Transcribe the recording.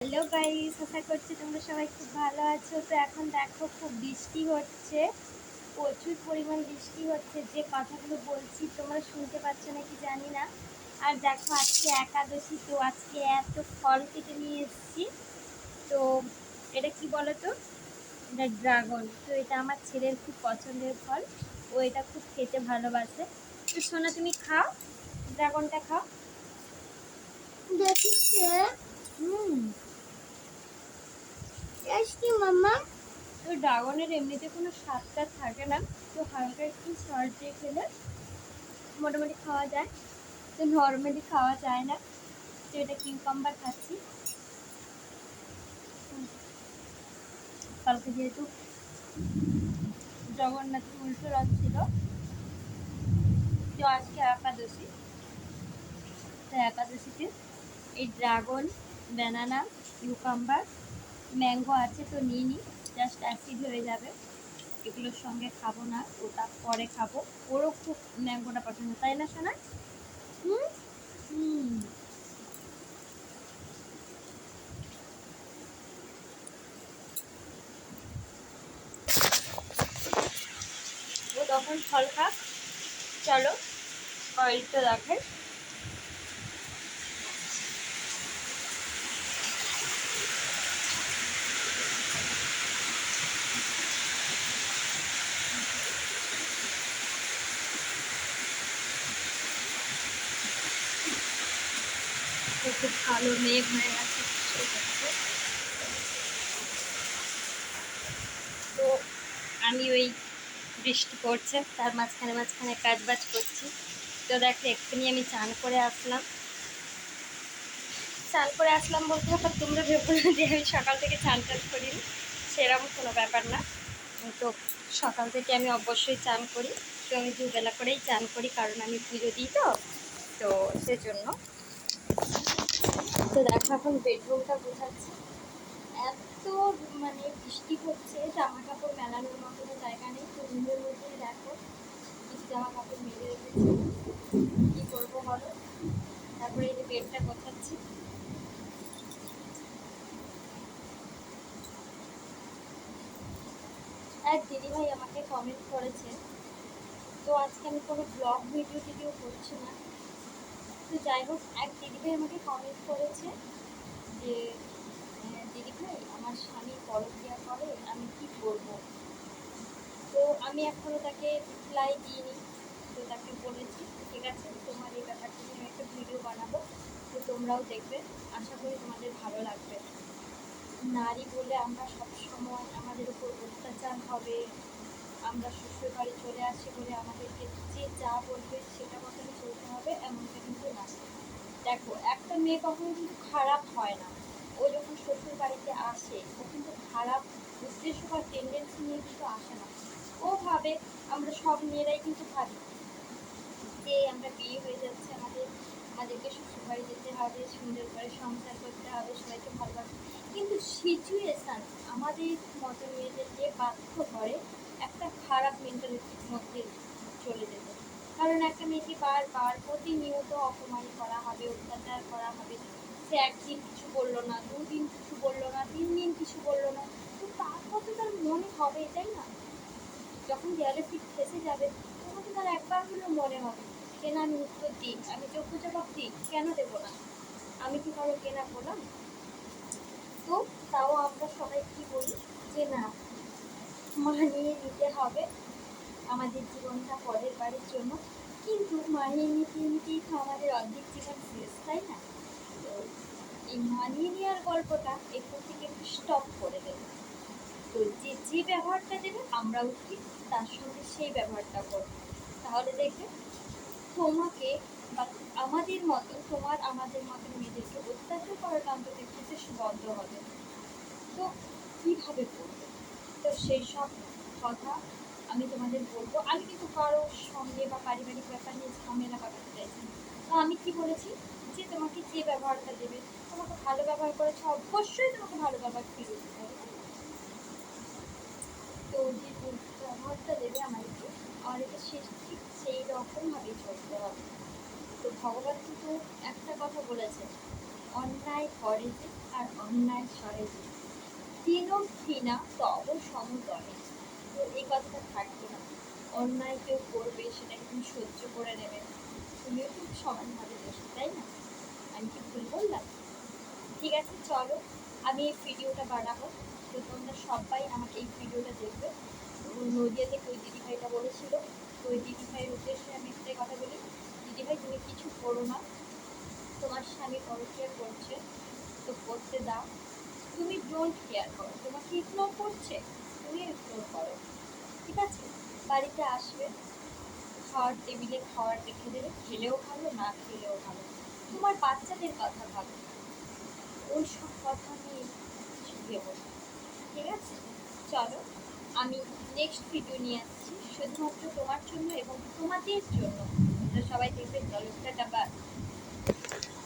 Hello guys, আশা করছি তোমরা সবাই খুব ভালো আছো। তো এখন দেখো খুব বৃষ্টি হচ্ছে, প্রচুর পরিমাণ বৃষ্টি হচ্ছে। যে কথাগুলো বলছি তোমরা শুনতে পাচ্ছ নাকি জানি না। আর দেখো আজকে একাদশী, তো আজকে এত ফল কেটে নিয়ে এসেছি। তো এটা কি বলো তো, এটা ড্রাগন। তো এটা আমার ছেলের খুব পছন্দের ফল, ও এটা খুব খেতে ভালোবাসে। তো সোনা তুমি খাও, ড্রাগনটা খাও। দেখিছে হুম। আজকে মাম্মা তো ড্রাগনের এমনিতে কোনো স্বাদটা থাকে না, তো হালকা একটু সল্ট দিয়ে খেলে মোটামুটি খাওয়া যায়। তো নর্মালি খাওয়া যায় না। তো এটা কিউকাম্বার খাচ্ছি। কালকে যেহেতু জগন্নাথের উল্টো রথ ছিল, তো আজকে একাদশী। তো একাদশীতে এই ড্রাগন, ব্যানানা, কিউকাম্বার, ম্যাঙ্গো আছে তো নিয়ে নিই, জাস্ট অ্যাসিড হয়ে যাবে। এগুলোর সঙ্গে খাবো না, ওটা পরে খাবো। ওরও খুব ম্যাঙ্গোটা পছন্দ, তাই না সোনা? হুম হুম। ও তখন ফল খাক। চলো অয়েলটা দেখে। খুব কালো মেঘ হয়ে গেছে, তো আমি ওই বৃষ্টি পড়ছে তার মাঝখানে মাঝখানে কাজ বাজ করছি। তো দেখো এক্ষুনি আমি চান করে আসলাম। চান করে আসলাম বলতে হঠাৎ তোমরা ভেবো না যে আমি সকাল থেকে চান টান করিনি, সেরকম কোনো ব্যাপার না। তো সকাল থেকে আমি অবশ্যই চান করি। তো আমি দুবেলা করেই চান করি, কারণ আমি পুজো দিই। তো তো সেজন্য। তো দেখো এখন বেডরুমটা গোছাচ্ছি। এত মানে বৃষ্টি হচ্ছে, জামা কাপড় মেলানোর মতো জায়গা নেই। তো রুমের মধ্যেই দেখো কিছু জামা কাপড় মেলে রেখেছি, কী করবো বলো। তারপরে এই যে বেডটা গোছাচ্ছি। এক দিদিভাই আমাকে কমেন্ট করেছে, তো আজকে আমি কোনো ব্লগ ভিডিও টিডিও করছি না। তো যাই হোক, এক দিদিভাই আমাকে কমেন্ট করেছে যে দিদিভাই আমার স্বামী পরকীয়া করে, আমি কি করব। তো আমি এখনও তাকে রিপ্লাই দিইনি। তো তাকে বলেছি ঠিক আছে, তোমার এই ব্যাপারটা নিয়ে আমি একটা ভিডিও বানাবো, তো তোমরাও দেখবে, আশা করি তোমাদের ভালো লাগবে। নারী বলে আমরা সবসময় আমাদের উপর অত্যাচার হবে, আমরা শ্বশুর বাড়ি চলে আসি বলে আমাদেরকে যে যা বলবে সেটা মতনই চলতে হবে, এমনটা কিন্তু না। দেখো একটা মেয়ে কখনো কিন্তু খারাপ হয় না। ও যখন শ্বশুর বাড়িতে আসে, ও কিন্তু খারাপ উদ্দেশ্য বা টেন্ডেন্সি নিয়ে কিন্তু আসে না। ও ভাবে, আমরা সব মেয়েরাই কিন্তু ভাবি যে আমরা বিয়ে হয়ে যাচ্ছে, আমাদেরকে শ্বশুরবাড়ি যেতে হবে, সুন্দর করে সংসার করতে হবে, সবাইকে ভালোবাসে। কিন্তু সিচুয়েশান আমাদের মতো মেয়েদেরকে বাধ্য করে একটা খারাপ মেন্টালিটির মধ্যে চলে যেতে। কারণ একটা মেয়েকে বারবার প্রতিনিয়ত অপমান করা হবে, অত্যাচার করা হবে। সে একদিন কিছু বললো না, দুদিন কিছু বললো না, 3 দিন কিছু বললো না, তো তারপর তো তার মনে হবে, তাই না? যখন দেয়ালে পিঠ ফেসে যাবে, তখন তো তার একবার হলেও মনে হবে যে না, আমি উত্তর দিই, আমি যোগ্য জবাব দিই, কেন দেবো না? আমি কি কারো কেনা বললাম? তো তাও আমরা সবাই কি বলি যে না, মানিয়ে নিতে হবে, আমাদের জীবনটা পরের বাড়ির জন্য। কিন্তু মানিয়ে নিতে নিতেই তো আমাদের অর্ধেক জীবন শেষ, তাই না? তো এই মানিয়ে নেওয়ার গল্পটা এখান থেকে একটু স্টপ করে দেবে। তো যে ব্যবহারটা দেবে আমরাও ঠিক তার সঙ্গে সেই ব্যবহারটা করবো। তাহলে দেখবে তোমাকে বা আমাদের মতো, তোমার আমাদের মতো মেয়েদেরকে অত্যাচার করাটা অন্তত একটু বেশি বন্ধ হবে। তো কীভাবে করবে? তো সেই সব কথা আমি তোমাদের বলবো। আমি কিন্তু কারোর সঙ্গে বা পারিবারিক ব্যাপার নিয়ে ঝামেলা বাঁধাতে চাইছি না। তো আমি কি বলেছি যে তোমাকে যে ব্যবহারটা দেবে, তোমাকে ভালো ব্যবহার করেছে, অবশ্যই তোমাকে ভালো ব্যবহার ফিরে দিতে হবে। তো যে ব্যবহারটা দেবে আমাদেরকে ঠিক সেই রকমভাবেই চলতে হবে। তো ভগবান কিন্তু একটা কথা বলেছে, অন্যায় করে যে আর অন্যায় সরে তিনও ঘৃণা তব সমতলে। তো এই কথাটা থাকবে না, অন্যায় কেউ করবে সেটাকে তুমি সহ্য করে নেবে, তুমিও কিন্তু সমানভাবে দোষী, তাই না? আমি কি ভুল বললাম? ঠিক আছে, চলো আমি এই ভিডিওটা বানাবো, তো তোমরা সবাই আমার এই ভিডিওটা দেখবে। নদিয়া থেকে ওই দিদিভাইটা বলেছিল, তো ওই দিদিভাইয়ের উদ্দেশ্যে আমি একটাই কথা বলি, দিদিভাই তুমি কিছু করো না, তোমার স্বামী পরকীয়া করছে তো করতে দাও, তুমি ডোন্ট কেয়ার করো, তোমাকে ইগনোর করছে তুমি ইগনোর করো, ঠিক আছে? বাড়িতে আসবে, খাওয়ার টেবিলে খাওয়ার রেখে দেবে, খেলেও ভালো না খেলেও ভালো, তোমার বাচ্চাদের কথা ভাবো, ওই সব কথা নিয়ে কিছু ভেবো না, ঠিক আছে? চলো আমি নেক্সট ভিডিও নিয়ে আসছি শুধুমাত্র তোমার জন্য এবং তোমাদের জন্য, তোমরা সবাই দেখবে। চলো টাটা, বাই।